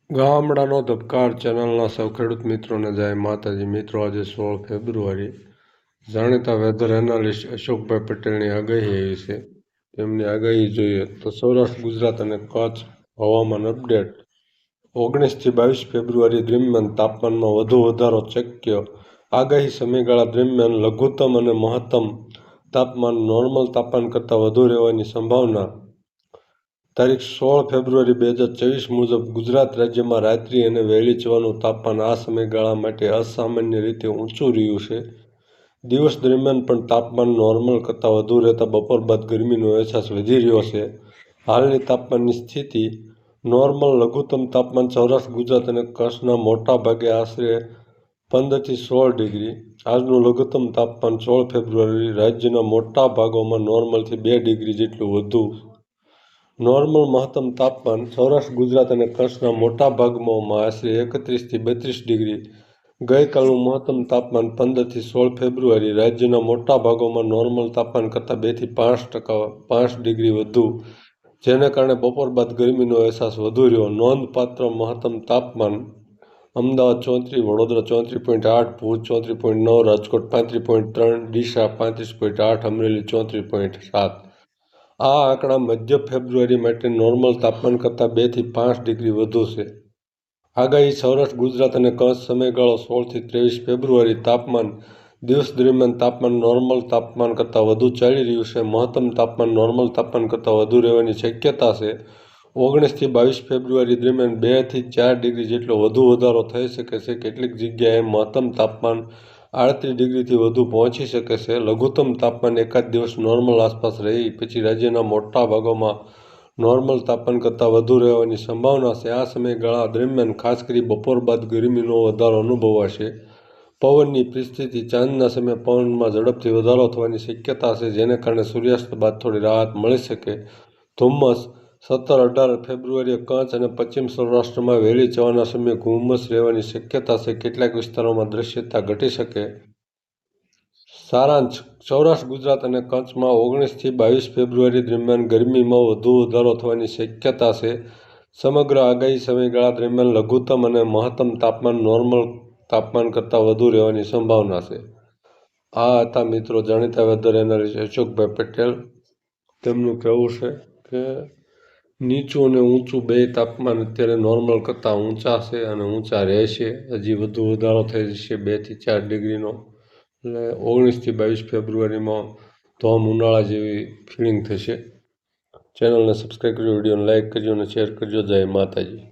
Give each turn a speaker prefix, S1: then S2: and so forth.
S1: ગામડાનો ધબકાર ચેનલના સૌ ખેડૂત મિત્રોને જય માતાજી. મિત્રો, આજે 16 ફેબ્રુઆરી જાણીતા વેધર એનાલિસ્ટ અશોકભાઈ પટેલની આગાહી આવી છે. તેમની આગાહી જોઈએ તો સૌરાષ્ટ્ર ગુજરાત અને કચ્છ હવામાન અપડેટ 19 થી 22 ફેબ્રુઆરી દરમિયાન તાપમાનમાં વધુ વધારો શક્ય. આગાહી સમયગાળા દરમિયાન લઘુત્તમ અને મહત્તમ તાપમાન નોર્મલ તાપમાન કરતાં વધુ રહેવાની સંભાવના. તારીખ 16 ફેબ્રુઆરી 2024 મુજબ ગુજરાત રાજ્યમાં રાત્રિ અને વહેલી સવારનું તાપમાન આ સમયગાળા માટે અસામાન્ય રીતે ઊંચું રહ્યું છે. દિવસ દરમિયાન પણ તાપમાન નોર્મલ કરતાં વધુ રહેતા બપોર બાદ ગરમીનો અહેસાસ વધી રહ્યો છે. હાલની તાપમાનની સ્થિતિ. નોર્મલ લઘુત્તમ તાપમાન સૌરાષ્ટ્ર ગુજરાત અને કચ્છના મોટા ભાગે આશરે 15 થી 16 ડિગ્રી. આજનું લઘુત્તમ તાપમાન 16 ફેબ્રુઆરી રાજ્યના મોટા ભાગોમાં નોર્મલથી 2 ડિગ્રી જેટલું વધુ. નોર્મલ મહત્તમ તાપમાન સૌરાષ્ટ્ર ગુજરાત અને કચ્છના મોટા ભાગમાં આશરે 31 થી 32 ડિગ્રી. ગઈકાલનું મહત્તમ તાપમાન 15 થી 16 ફેબ્રુઆરી રાજ્યના મોટા ભાગોમાં નોર્મલ તાપમાન કરતાં 2 થી 5 ડિગ્રી વધુ, જેને કારણે બપોર બાદ ગરમીનો અહેસાસ વધુ રહ્યો. નોંધપાત્ર મહત્તમ તાપમાન. અમદાવાદ 34, વડોદરા 34.8, ભુજ 34.9, રાજકોટ 35.3, ડીસા 35.8, અમરેલી 34.7. આ આંકડા મધ્ય ફેબ્રુઆરી માટે નોર્મલ તાપમાન કરતાં 2 થી 5 ડિગ્રી વધુ છે. આગાહી સૌરાષ્ટ્ર ગુજરાત અને કચ્છ સમયગાળો 16 થી 23 ફેબ્રુઆરી તાપમાન. દિવસ દરમિયાન તાપમાન નોર્મલ તાપમાન કરતાં વધુ ચાલી રહ્યું છે. મહત્તમ તાપમાન નોર્મલ તાપમાન કરતાં વધુ રહેવાની શક્યતા છે. 19 થી 22 ફેબ્રુઆરી દરમિયાન 2 થી 4 ડિગ્રી જેટલો વધુ વધારો થઈ શકે છે. કેટલીક જગ્યાએ મહત્તમ તાપમાન 38 ડિગ્રીથી વધુ પહોંચી શકે છે. લઘુત્તમ તાપમાન એકાદ દિવસ નોર્મલ આસપાસ રહી પછી રાજ્યના મોટા ભાગોમાં નોર્મલ તાપમાન કરતાં વધુ રહેવાની સંભાવના છે. આ સમયગાળા દરમિયાન ખાસ કરી બપોર બાદ ગરમીનો વધારો અનુભવાશે. પવનની પરિસ્થિતિ. સાંજના સમયે પવનમાં ઝડપથી વધારો થવાની શક્યતા છે, જેને કારણે સૂર્યાસ્ત બાદ થોડી રાહત મળી શકે. ધુમ્મસ. 17-18 ફેબ્રુઆરીએ કચ્છ અને પશ્ચિમ સૌરાષ્ટ્રમાં વહેલી સવારના સમયે ધુમ્મસ રહેવાની શક્યતા છે. કેટલાક વિસ્તારોમાં દૃશ્યતા ઘટી શકે. સારાંશ. સૌરાષ્ટ્ર ગુજરાત અને કચ્છમાં 19 થી 22 ફેબ્રુઆરી દરમિયાન ગરમીમાં વધુ વધારો થવાની શક્યતા છે. સમગ્ર આગાહી સમયગાળા દરમિયાન લઘુત્તમ અને મહત્તમ તાપમાન નોર્મલ તાપમાન કરતાં વધુ રહેવાની સંભાવના છે. આ હતા મિત્રો જાણીતા વેધર એનાલિસ્ટ અશોકભાઈ પટેલ. તેમનું કહેવું છે કે નીચું અને ઊંચું બે તાપમાન અત્યારે નોર્મલ કરતાં ઊંચા છે અને ઊંચા રહેશે. હજી વધુ વધારો થઈ જશે 2 થી 4 ડિગ્રીનો. એટલે 19 થી 22 ફેબ્રુઆરીમાં ધોમ ઉનાળા જેવી ફિલિંગ થશે. ચેનલને સબસ્ક્રાઈબ કરજો, વિડીયોને લાઇક કરજો અને શેર કરજો. જય માતાજી.